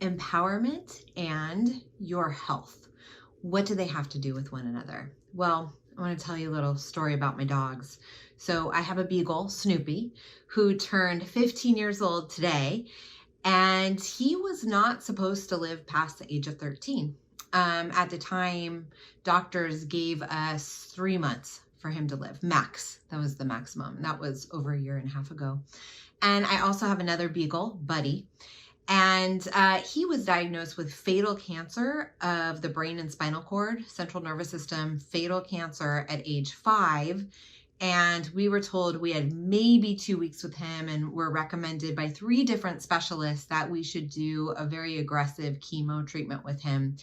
empowerment and your health. What do they have to do with one another? Well, I want to tell you a little story about my dogs. So I have a beagle, Snoopy, who turned 15 years old today, and he was not supposed to live past the age of 13. At the time, doctors gave us 3 months for him to live, max. That was the maximum. That was over a year and a half ago. And I also have another beagle, Buddy, and he was diagnosed with fatal cancer of the brain and spinal cord, central nervous system, fatal cancer at age 5. And we were told we had maybe 2 weeks with him, and were recommended by 3 different specialists that we should do a very aggressive chemo treatment with him.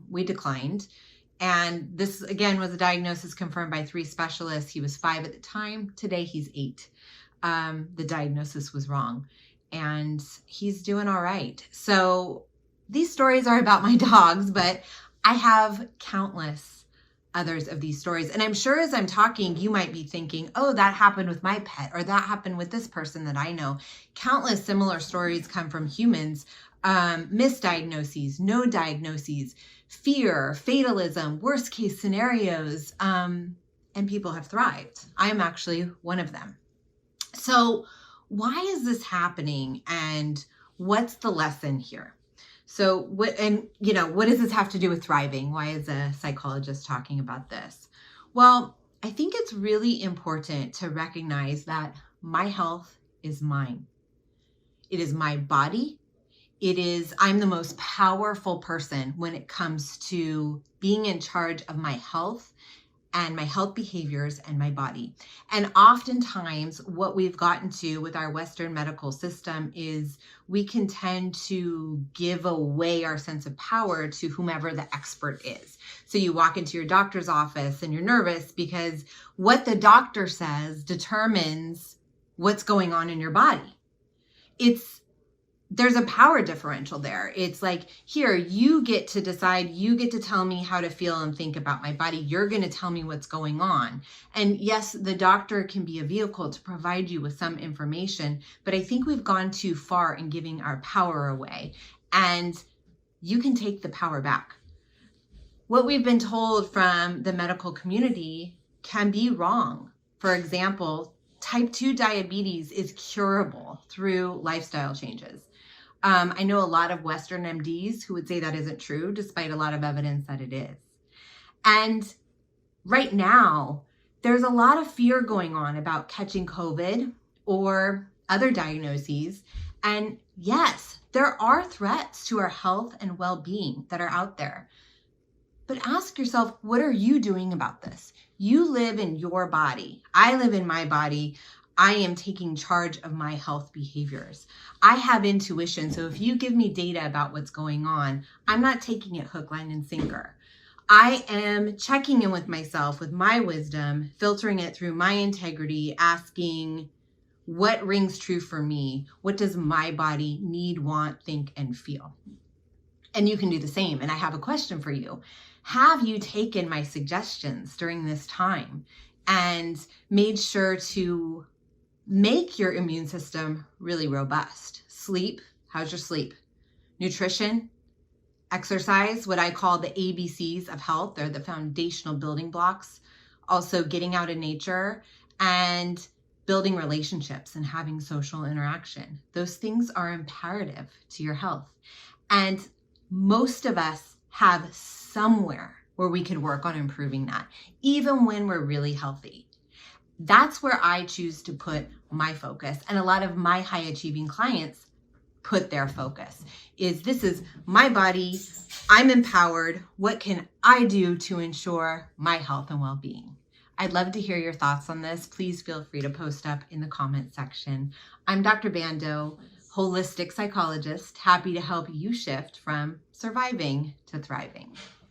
We declined. And this, again, was a diagnosis confirmed by 3 specialists. He was 5 at the time. Today, he's 8. The diagnosis was wrong, and he's doing all right. So these stories are about my dogs, but I have countless others of these stories. And I'm sure as I'm talking, you might be thinking, oh, that happened with my pet, or that happened with this person that I know. Countless similar stories come from humans. Misdiagnoses, no diagnoses, fear, fatalism, worst case scenarios, and people have thrived. I'm actually one of them. So why is this happening, and what's the lesson here? So what does this have to do with thriving? Why is a psychologist talking about this? Well, I think it's really important to recognize that my health is mine. It is my body. I'm the most powerful person when it comes to being in charge of my health and my health behaviors and my body. And oftentimes what we've gotten to with our Western medical system is we can tend to give away our sense of power to whomever the expert is. So you walk into your doctor's office and you're nervous because what the doctor says determines what's going on in your body. There's a power differential there. It's like, here, you get to decide, you get to tell me how to feel and think about my body. You're going to tell me what's going on. And yes, the doctor can be a vehicle to provide you with some information, but I think we've gone too far in giving our power away, and you can take the power back. What we've been told from the medical community can be wrong. For example, type 2 diabetes is curable through lifestyle changes. I know a lot of Western MDs who would say that isn't true, despite a lot of evidence that it is. And right now, there's a lot of fear going on about catching COVID or other diagnoses. And yes, there are threats to our health and well-being that are out there. But ask yourself, what are you doing about this? You live in your body. I live in my body. I am taking charge of my health behaviors. I have intuition. So if you give me data about what's going on, I'm not taking it hook, line, and sinker. I am checking in with myself, with my wisdom, filtering it through my integrity, asking what rings true for me? What does my body need, want, think, and feel? And you can do the same. And I have a question for you. Have you taken my suggestions during this time and made sure to make your immune system really robust? Sleep, how's your sleep? Nutrition, exercise, what I call the ABCs of health. They're the foundational building blocks. Also getting out in nature and building relationships and having social interaction. Those things are imperative to your health. And most of us have somewhere where we could work on improving that, even when we're really healthy. That's where I choose to put my focus. And a lot of my high achieving clients put their focus this is my body. I'm empowered. What can I do to ensure my health and well-being? I'd love to hear your thoughts on this. Please feel free to post up in the comment section. I'm Dr. Bando, holistic psychologist, happy to help you shift from surviving to thriving.